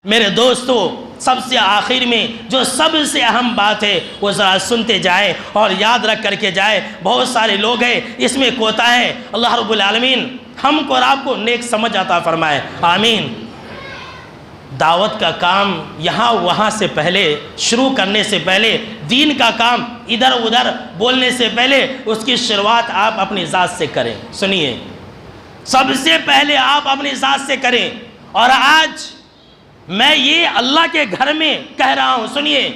میرے دوستو، سب سے آخر میں جو سب سے اہم بات ہے وہ ذرا سنتے جائیں اور یاد رکھ کر کے جائیں۔ بہت سارے لوگ ہیں اس میں کوتا ہے۔ اللہ رب العالمین ہم کو اور آپ کو نیک سمجھ عطا فرمائے، آمین۔ دعوت کا کام یہاں وہاں سے پہلے، شروع کرنے سے پہلے، دین کا کام ادھر ادھر بولنے سے پہلے اس کی شروعات آپ اپنی ذات سے کریں۔ سنیے، سب سے پہلے آپ اپنی ذات سے کریں۔ اور آج میں یہ اللہ کے گھر میں کہہ رہا ہوں، سنیے،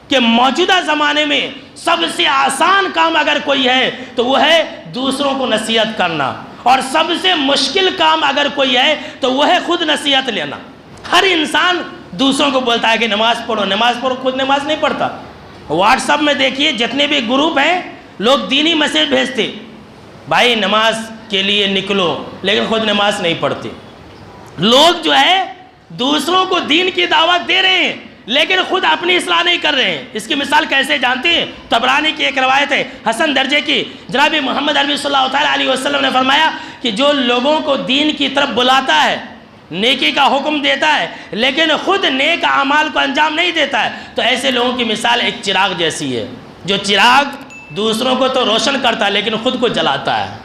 کہ موجودہ زمانے میں سب سے آسان کام اگر کوئی ہے تو وہ ہے دوسروں کو نصیحت کرنا، اور سب سے مشکل کام اگر کوئی ہے تو وہ ہے خود نصیحت لینا۔ ہر انسان دوسروں کو بولتا ہے کہ نماز پڑھو نماز پڑھو، خود نماز نہیں پڑھتا۔ واٹس ایپ میں دیکھیے جتنے بھی گروپ ہیں، لوگ دینی میسیج بھیجتے، بھائی نماز کے لیے نکلو، لیکن خود نماز نہیں پڑھتے۔ لوگ جو ہے دوسروں کو دین کی دعوت دے رہے ہیں لیکن خود اپنی اصلاح نہیں کر رہے ہیں۔ اس کی مثال کیسے جانتے ہیں؟ طبرانی کی ایک روایت ہے حسن درجے کی، جناب محمد عربی صلی اللہ علیہ وسلم نے فرمایا کہ جو لوگوں کو دین کی طرف بلاتا ہے، نیکی کا حکم دیتا ہے لیکن خود نیک اعمال کو انجام نہیں دیتا ہے، تو ایسے لوگوں کی مثال ایک چراغ جیسی ہے، جو چراغ دوسروں کو تو روشن کرتا ہے لیکن خود کو جلاتا ہے۔